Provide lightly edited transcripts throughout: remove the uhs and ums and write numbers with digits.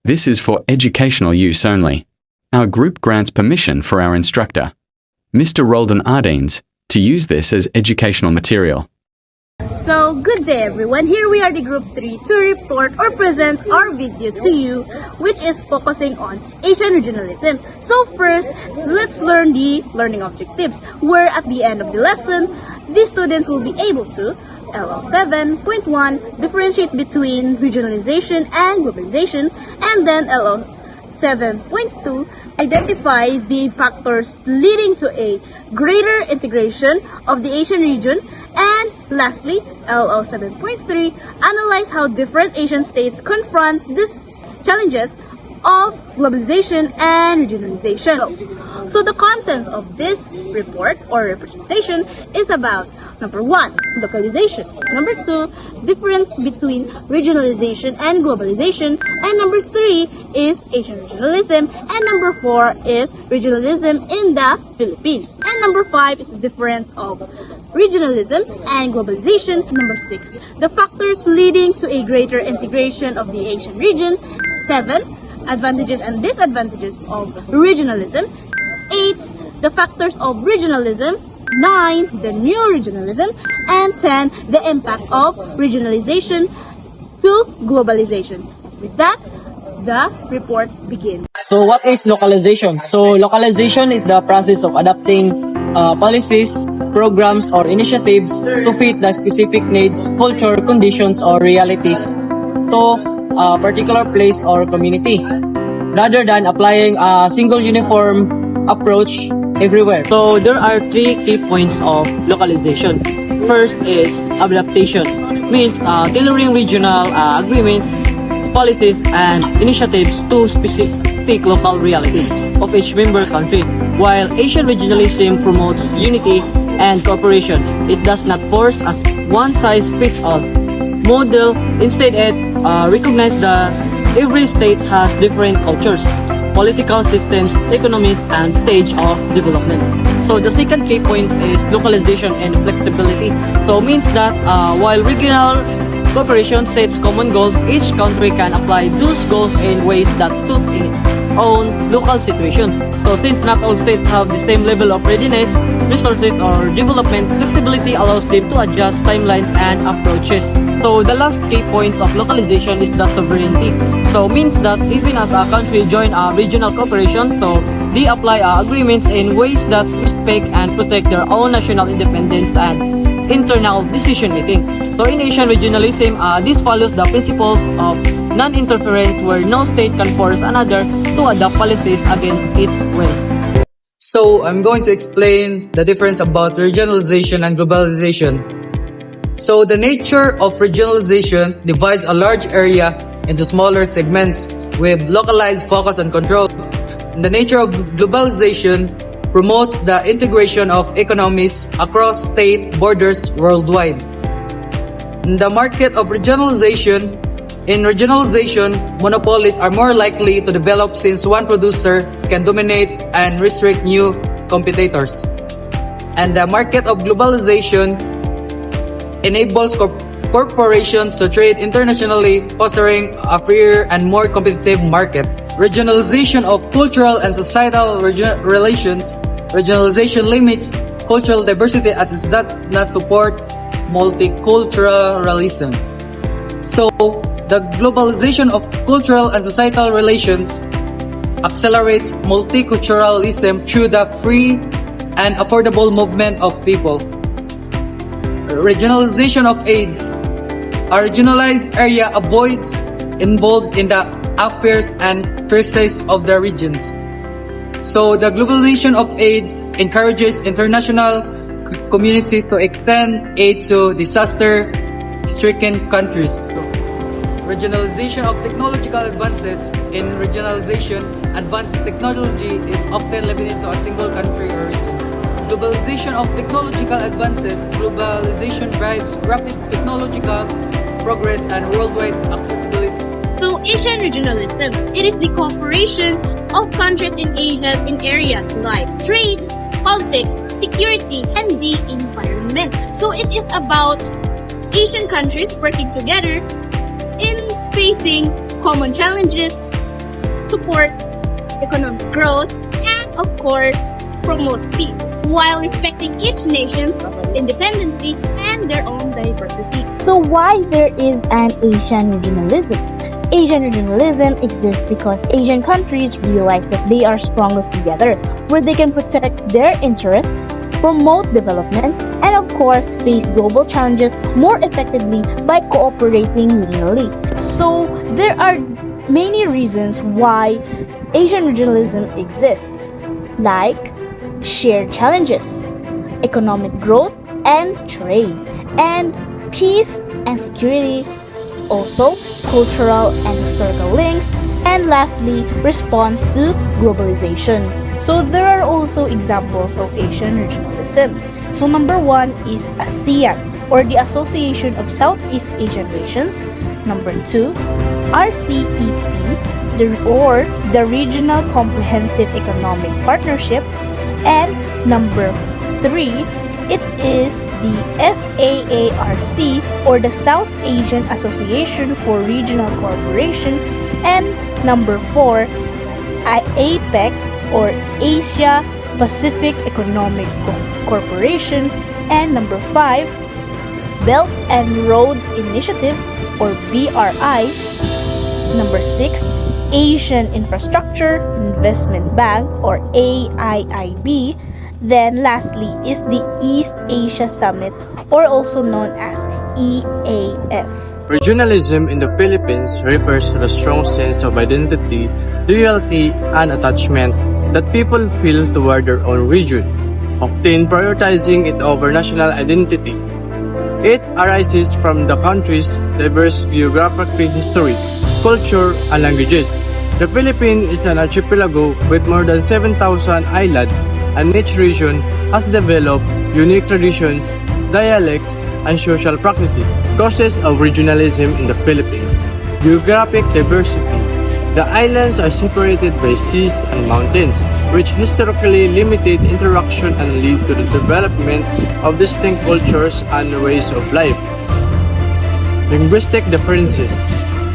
This is for educational use only. Our group grants permission for our instructor, Mr. Roldan Ardines, to use this as educational material. So, good day everyone. Here we are, the Group 3, to report or present our video to you, which is focusing on Asian regionalism. So first, let's learn the learning objectives, where at the end of the lesson, the students will be able to LO 7.1, differentiate between regionalization and globalization, and then LO 7.2, identify the factors leading to a greater integration of the Asian region, and lastly, LO 7.3, analyze how different Asian states confront these challenges of globalization and regionalization. So the contents of this report or representation is about number 1, localization. Number 2, difference between regionalization and globalization. And number 3 is Asian regionalism. And number 4 is regionalism in the Philippines. And number 5 is the difference of regionalism and globalization. Number 6, the factors leading to a greater integration of the Asian region. 7, advantages and disadvantages of regionalism. 8, the factors of regionalism. 9, the new regionalism. And 10, the impact of regionalization to globalization. With that, the report begins. So what is localization? So localization is the process of adapting policies, programs, or initiatives to fit the specific needs, culture, conditions, or realities to a particular place or community, rather than applying a single uniform approach everywhere. So there are 3 key points of localization. First is adaptation, means tailoring regional agreements, policies, and initiatives to specific local realities of each member country. While Asian regionalism promotes unity and cooperation, it does not force a one-size-fits-all model. Instead, it recognizes that every state has different cultures, political systems, economies, and stage of development. So the second key point is localization and flexibility. So means that while regional cooperation sets common goals, each country can apply those goals in ways that suits its own local situation. So since not all states have the same level of readiness, resources, or development, flexibility allows them to adjust timelines and approaches. So the last key points of localization is the sovereignty. So means that even as a country join a regional cooperation, so they apply agreements in ways that respect and protect their own national independence and internal decision making. So in Asian regionalism, this follows the principles of non-interference, where no state can force another to adopt policies against its will. So I'm going to explain the difference about regionalization and globalization. So the nature of regionalization divides a large area into smaller segments with localized focus and control. And the nature of globalization promotes the integration of economies across state borders worldwide. In the market of regionalization, monopolies are more likely to develop since one producer can dominate and restrict new competitors. And the market of globalization enables corporations to trade internationally, fostering a freer and more competitive market. Regionalization of cultural and societal relations. Regionalization limits cultural diversity as it does not support multiculturalism. So, the globalization of cultural and societal relations accelerates multiculturalism through the free and affordable movement of people. Regionalization of aids. A regionalized area avoids involved in the affairs and pursuits of the regions. So the globalization of aids encourages international communities to extend aid to disaster-stricken countries. So, regionalization of technological advances. In regionalization, advanced technology is often limited to a single country or region. Globalization of technological advances. Globalization drives rapid technological progress and worldwide accessibility. So Asian regionalism, it is the cooperation of countries in Asia in areas like trade, politics, security, and the environment. development. So it is about Asian countries working together in facing common challenges, support economic growth, and of course, promotes peace, while respecting each nation's independency and their own diversity. So why there is an Asian regionalism? Asian regionalism exists because Asian countries realize that they are stronger together, where they can protect their interests, promote development, and of course face global challenges more effectively by cooperating regionally. So there are many reasons why Asian regionalism exists, like shared challenges, economic growth and trade, and peace and security, also cultural and historical links, and lastly, response to globalization. So there are also examples of Asian regionalism. So number one is ASEAN, or the Association of Southeast Asian Nations. Number two, RCEP, or the Regional Comprehensive Economic Partnership. And number three, it is the SAARC, or the South Asian Association for Regional Cooperation. And number four, APEC, or Asia Pacific Economic Corporation. And number five, Belt and Road Initiative, or BRI. Number six, Asian Infrastructure Investment Bank, or AIIB. Then lastly is the East Asia Summit, or also known as EAS. Regionalism in the Philippines refers to the strong sense of identity, loyalty, and attachment that people feel toward their own region, often prioritizing it over national identity. It arises from the country's diverse geographic history, culture, and languages. The Philippines is an archipelago with more than 7,000 islands, and each region has developed unique traditions, dialects, and social practices. Causes of regionalism in the Philippines. Geographic diversity. The islands are separated by seas and mountains, which historically limited interaction and lead to the development of distinct cultures and ways of life. Linguistic differences.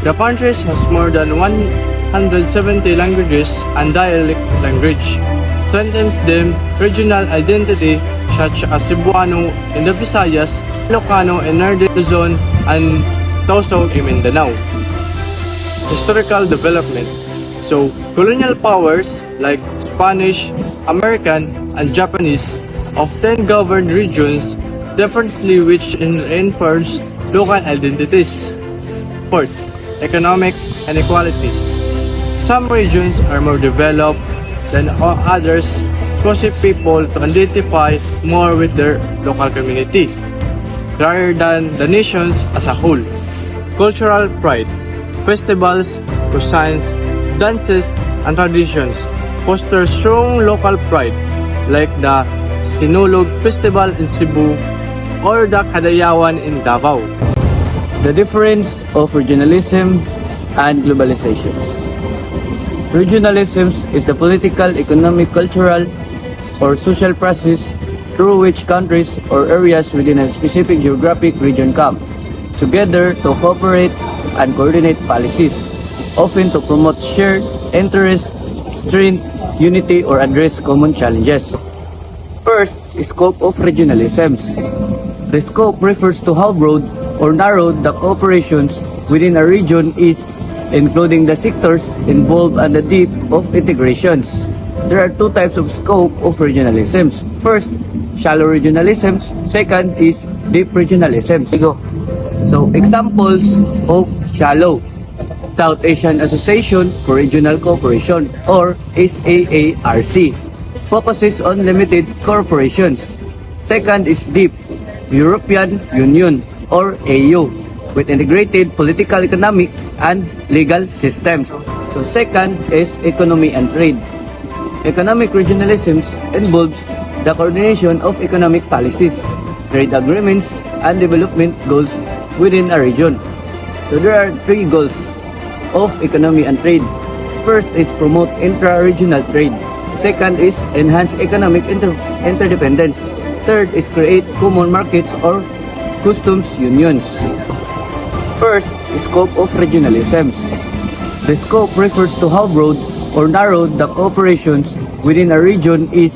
The country has more than 170 languages and dialect language. Strengthens them regional identity such as Cebuano in the Visayas, Ilocano in Northern Luzon, and Tausog in Mindanao. Historical development. So, colonial powers like Spanish, American, and Japanese often governed regions differently, which reinforce local identities. Fourth, economic inequalities. Some regions are more developed than others, causing people to identify more with their local community rather than the nations as a whole. Cultural pride. Festivals, cuisines, dances, and traditions foster strong local pride, like the Sinulog Festival in Cebu or the Kadayawan in Davao. The difference of regionalism and globalization. Regionalism is the political, economic, cultural, or social process through which countries or areas within a specific geographic region come together to cooperate and coordinate policies, often to promote shared interest, strength, unity, or address common challenges. First, scope of regionalism. The scope refers to how broad or narrow the cooperations within a region is, including the sectors involved and the depth of integrations. There are two types of scope of regionalism. First, shallow regionalism. Second is deep regionalism. So, examples of shallow. South Asian Association for Regional Cooperation, or SAARC, focuses on limited corporations. Second is deep. European Union, or AU, with integrated political, economic, and legal systems. So second is economy and trade. Economic regionalism involves the coordination of economic policies, trade agreements, and development goals within a region. So there are three goals of economy and trade. First is promote intra-regional trade. Second is enhance economic interdependence. Third is create common markets or customs unions. First, scope of regionalisms. The scope refers to how broad or narrow the cooperations within a region is,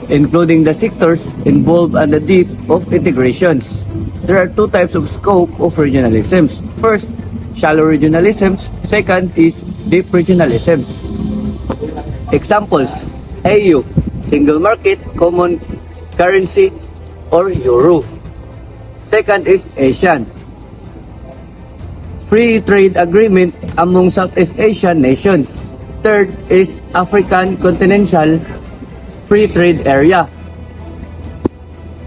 including the sectors involved and the depth of integrations. There are two types of scope of regionalisms. First, shallow regionalisms. Second is deep regionalisms. Examples: AU, single market, common currency, or Euro. Second is ASEAN, free trade agreement among Southeast Asian nations. Third is African continental free trade area,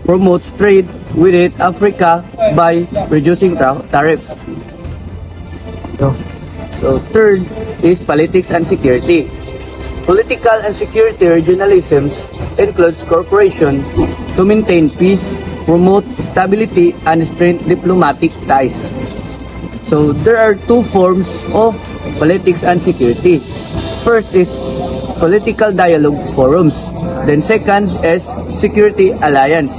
promotes trade within Africa by reducing tariffs. So third is politics and security. Political and security regionalisms includes cooperation to maintain peace, promote stability, and strengthen diplomatic ties. So there are two forms of politics and security. First is political dialogue forums. Then second is security alliance.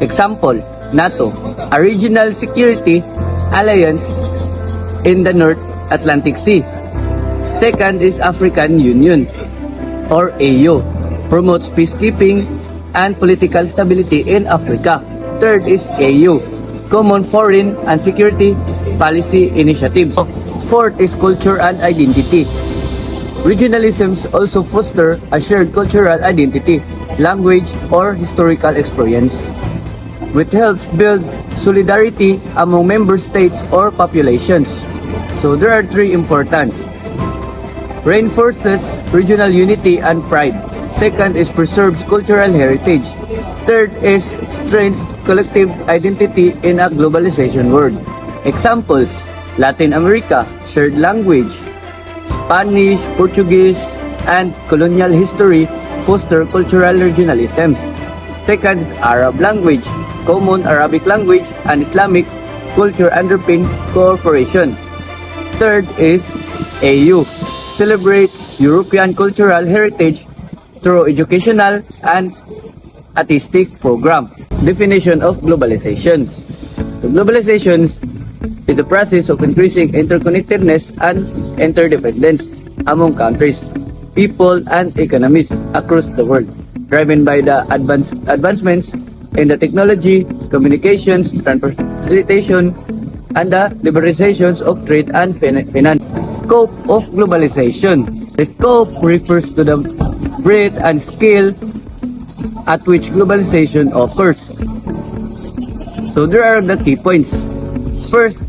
Example, NATO, a regional security alliance in the North Atlantic Sea. Second is African Union or AU, promotes peacekeeping and political stability in Africa. Third is AU, Common Foreign and Security Policy Initiatives. Fourth is culture and identity. Regionalisms also foster a shared cultural identity, language, or historical experience, which helps build solidarity among member states or populations. So there are three importance. Reinforces regional unity and pride. Second is preserves cultural heritage. Third is strengthens collective identity in a globalization world. Examples: Latin America, shared language, Spanish, Portuguese, and colonial history foster cultural regionalism. Second, Arab language, common Arabic language, and Islamic culture underpin cooperation. Third is AU, celebrates European cultural heritage through educational and artistic program. Definition of globalization. So globalization is the process of increasing interconnectedness and interdependence among countries, people, and economies across the world, driven by the advancements in the technology, communications, transportation, and the liberalizations of trade and finance. Scope of globalization. The scope refers to the breadth and scale at which globalization occurs. So there are the key points. First,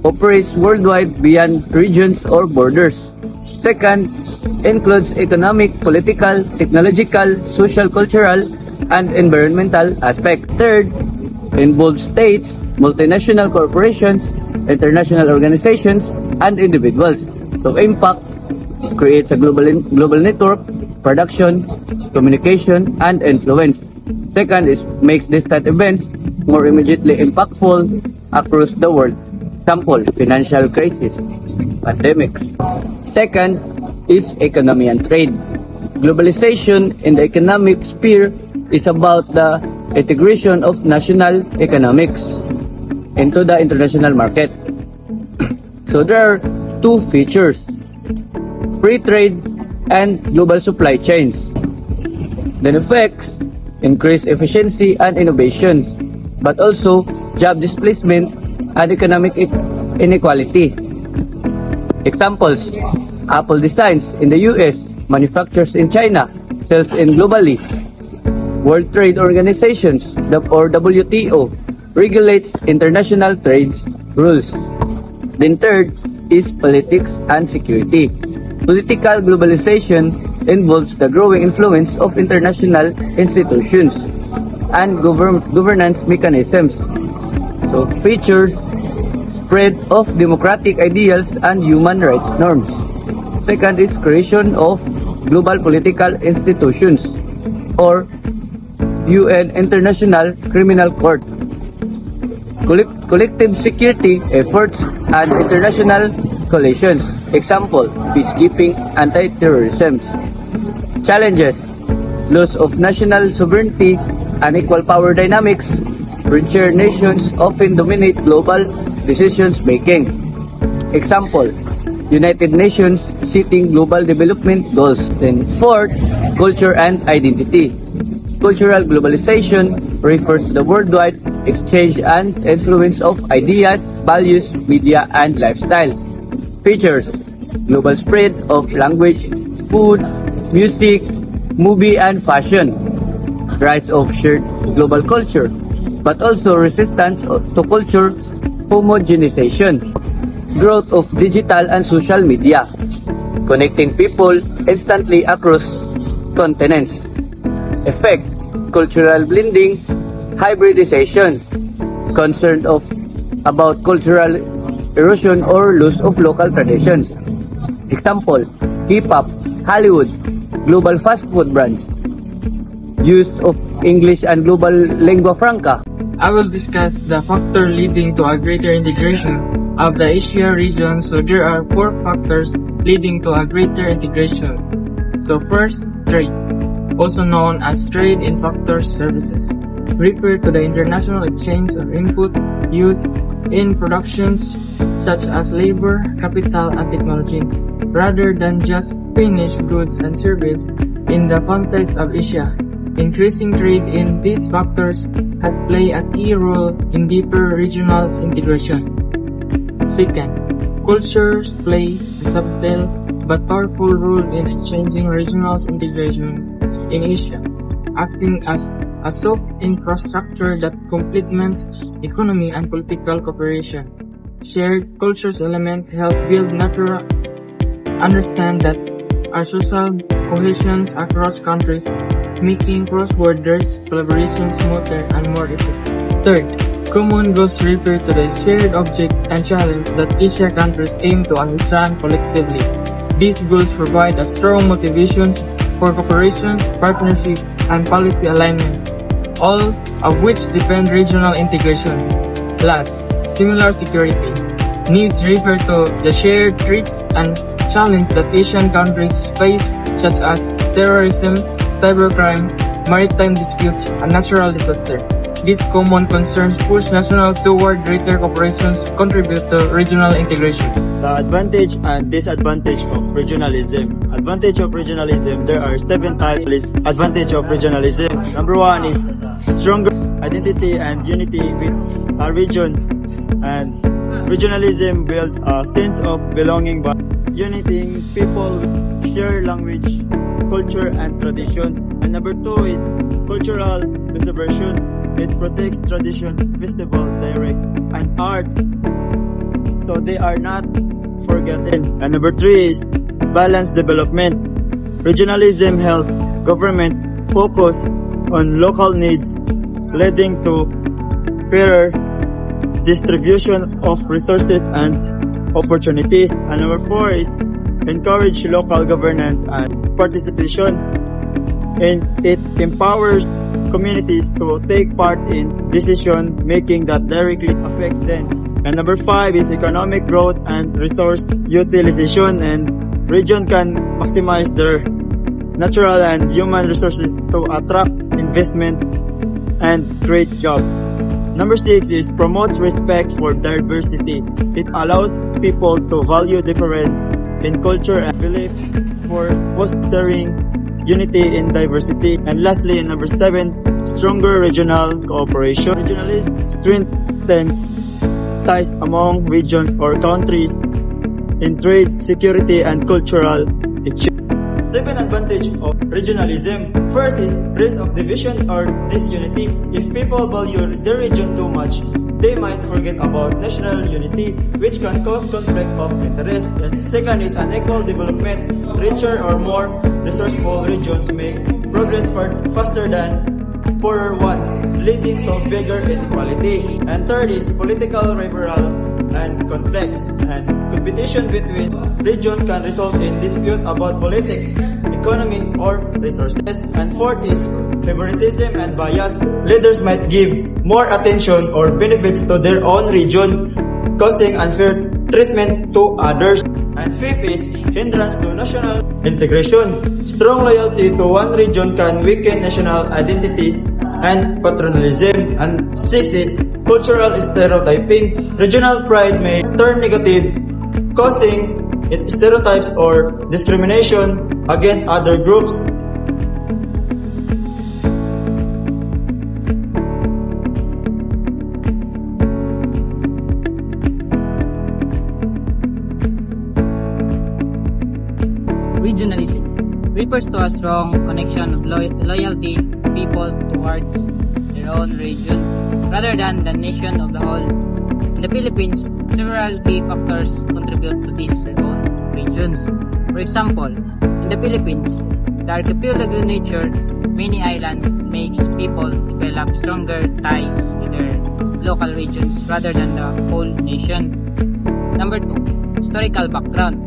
operates worldwide beyond regions or borders. Second, includes economic, political, technological, social, cultural, and environmental aspects. Third, involves states, multinational corporations, international organizations, and individuals. So impact creates a global network, production, communication, and influence. Second is makes distant events more immediately impactful across the world. Example, financial crisis, pandemics. Second is economy and trade. Globalization in the economic sphere is about the integration of national economics into the international market. So there are two features: free trade and global supply chains. The effects increase efficiency and innovations, but also job displacement and economic inequality. Examples: Apple designs in the US, manufactures in China, sells in globally. World Trade Organizations or WTO regulates international trade rules. Then third is politics and security. Political globalization involves the growing influence of international institutions and governance mechanisms. So features spread of democratic ideals and human rights norms. Second is creation of global political institutions or UN International Criminal Court. Collective security efforts and international coalitions. Example, peacekeeping, anti-terrorism. Challenges: loss of national sovereignty, unequal power dynamics. Richer nations often dominate global decisions making. Example, United Nations setting global development goals. Then fourth, culture and identity. Cultural globalization refers to the worldwide exchange and influence of ideas, values, media, and lifestyles. Features, global spread of language, food, music, movie, and fashion. Rise of shared global culture, but also resistance to culture homogenization. Growth of digital and social media, connecting people instantly across continents. Effect, cultural blending, hybridization, concern about cultural erosion or loss of local traditions. Example, K-pop, Hollywood, global fast food brands, use of English and global lingua franca. I will discuss the factor leading to a greater integration of the Asia region. So there are 4 factors leading to a greater integration. So first, trade, also known as trade in factors services, refer to the international exchange of input used in productions such as labor, capital, and technology, rather than just finished goods and service. In the context of Asia, increasing trade in these factors has played a key role in deeper regional integration. Second, cultures play a subtle but powerful role in exchanging regional integration in Asia, acting as a soft infrastructure that complements economy and political cooperation. Shared cultures element help build natural understand that our social cohesions across countries, making cross-border collaboration smoother and more effective. Third, common goals refer to the shared object and challenge that Asia countries aim to understand collectively. These goals provide a strong motivation for cooperation, partnership, and policy alignment, all of which depend regional integration. Last, similar security needs refer to the shared threats and challenges that Asian countries face, such as terrorism, cybercrime, maritime disputes, and natural disaster. These common concerns push nationals toward greater cooperation, contribute to regional integration. The advantage and disadvantage of regionalism. Advantage of regionalism, there are 7 types. Advantage of regionalism. Number 1 is stronger identity and unity with a region, and regionalism builds a sense of belonging by uniting people with shared language, culture, and tradition. And number 2 is cultural preservation. It protects tradition, festival, direct, and arts, so they are not forgotten. And number 3 is balanced development. Regionalism helps government focus on local needs, leading to fairer distribution of resources and opportunities. And number 4 is encourage local governance and participation, and it empowers communities to take part in decision making that directly affect them. And number 5 is economic growth and resource utilization, and region can maximize their natural and human resources to attract investment and create jobs. Number 6 is promotes respect for diversity. It allows people to value difference in culture and belief for fostering unity in diversity. And lastly, number 7, stronger regional cooperation. Regionalism strengthens ties among regions or countries in trade, security, and cultural exchange. 7 advantages of regionalism. First is risk of division or disunity. If people value their region too much, they might forget about national unity, which can cause conflict of interest. And second is unequal development. Richer or more resourceful regions make progress faster than poorer ones, leading to bigger inequality. And third is political rivalries and conflicts, and competition between regions can result in dispute about politics, economy, or resources. And fourth is favoritism and bias. Leaders might give more attention or benefits to their own region, causing unfair treatment to others. And fifth is hindrance to national integration. Strong loyalty to one region can weaken national identity and paternalism. And 6 is cultural stereotyping. Regional pride may turn negative, causing stereotypes or discrimination against other groups. Regionalism refers to a strong connection of loyalty people towards their own region rather than the nation of the whole. In the Philippines, several key factors contribute to these own regions. For example, in the Philippines, the archipelago nature, many islands makes people develop stronger ties with their local regions rather than the whole nation. Number 2, historical background.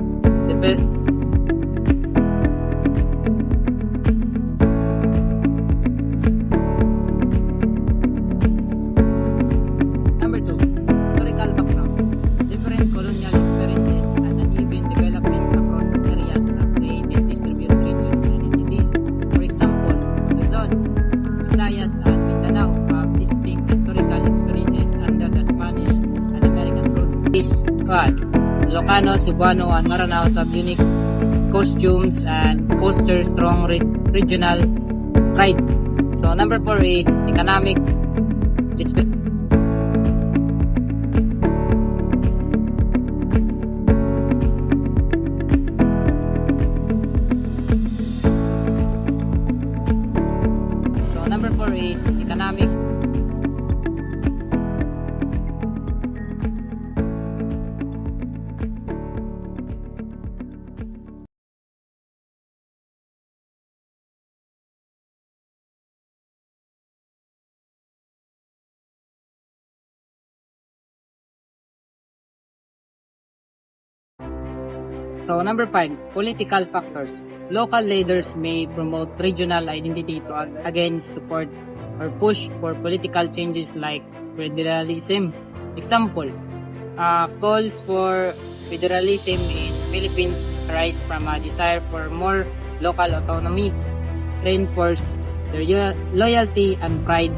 Different colonial experiences and uneven development across areas have created distributed regions and entities. For example, Luzon, Visayas, and Mindanao have distinct historical experiences under the Spanish and American rule. This part, Ilocano, Cebuano, and Maranaos have unique costumes and foster strong regional pride. So number 4 is economic. Number 4 is economic. So number 5, political factors. Local leaders may promote regional identity to against support or push for political changes like federalism. Example, calls for federalism in Philippines arise from a desire for more local autonomy, reinforce their loyalty and pride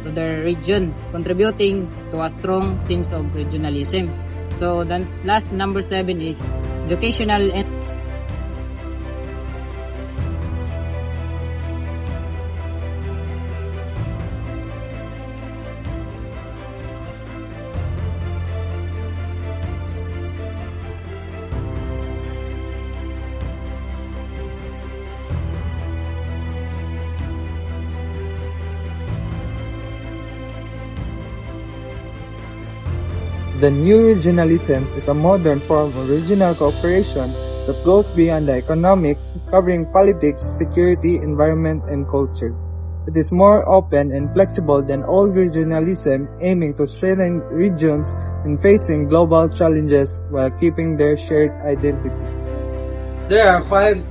to their region, contributing to a strong sense of regionalism. So then last, number 7 is educational and The new regionalism is a modern form of regional cooperation that goes beyond the economics, covering politics, security, environment, and culture. It is more open and flexible than old regionalism, aiming to strengthen regions in facing global challenges while keeping their shared identity. There are 5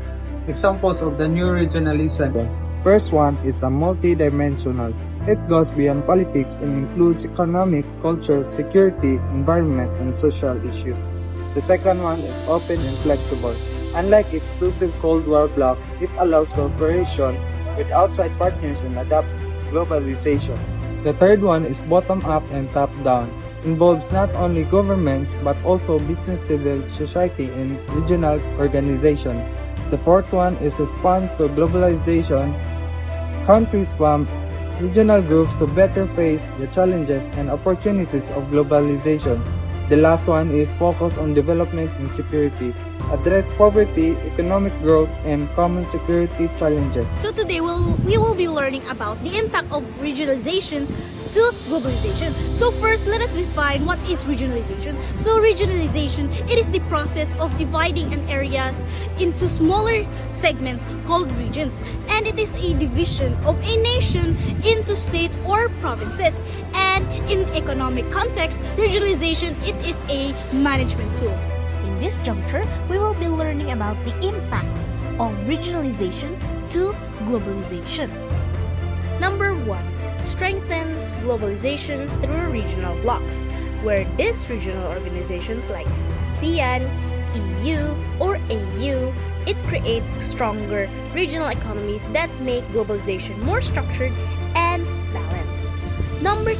examples of the new regionalism. First one is a multidimensional. It goes beyond politics and includes economics, culture, security, environment, and social issues. The second one is open and flexible. Unlike exclusive Cold War blocs, it allows cooperation with outside partners and adapts globalization. The third one is bottom-up and top-down. Involves not only governments but also business, civil society, and regional organizations. The fourth one is response to globalization. Countries from regional groups to better face the challenges and opportunities of globalization. The last one is focus on development and security, address poverty, economic growth, and common security challenges. So today we will be learning about the impact of regionalization to globalization. So first, let us define what is regionalization. So regionalization, it is the process of dividing an area into smaller segments called regions, and it is a division of a nation into states or provinces. And in economic context, regionalization, it is a management tool. In this juncture, we will be learning about the impacts of regionalization to globalization. Number 1. Strengthens globalization through regional blocs, where these regional organizations like ASEAN, EU or AU, it creates stronger regional economies that make globalization more structured and balanced. Number 2,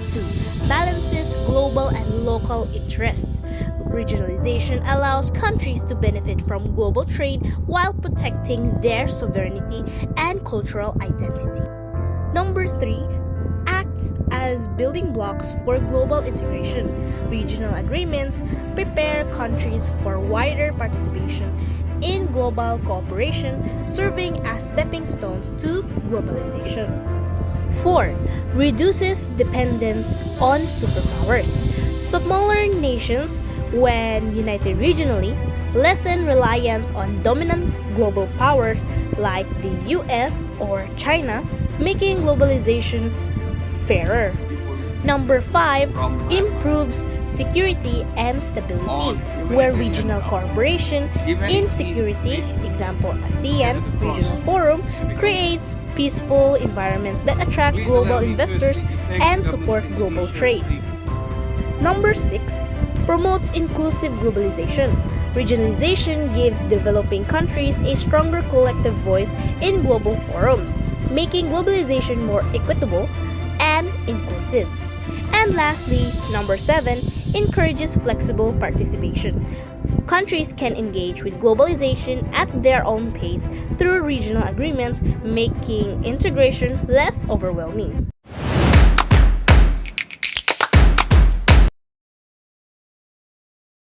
balances global and local interests. Regionalization allows countries to benefit from global trade while protecting their sovereignty and cultural identity. Number 3, acts as building blocks for global integration. Regional agreements prepare countries for wider participation in global cooperation, serving as stepping stones to globalization. 4. Reduces dependence on superpowers. Smaller nations, when united regionally, lessen reliance on dominant global powers like the US or China, making globalization fairer. Number 5, improves security and stability, where regional cooperation in security, example ASEAN Regional Forum, creates peaceful environments that attract global investors and support global trade. Number 6, promotes inclusive globalization. Regionalization gives developing countries a stronger collective voice in global forums, making globalization more equitable and inclusive. And lastly, number 7, encourages flexible participation. Countries can engage with globalization at their own pace through regional agreements, making integration less overwhelming.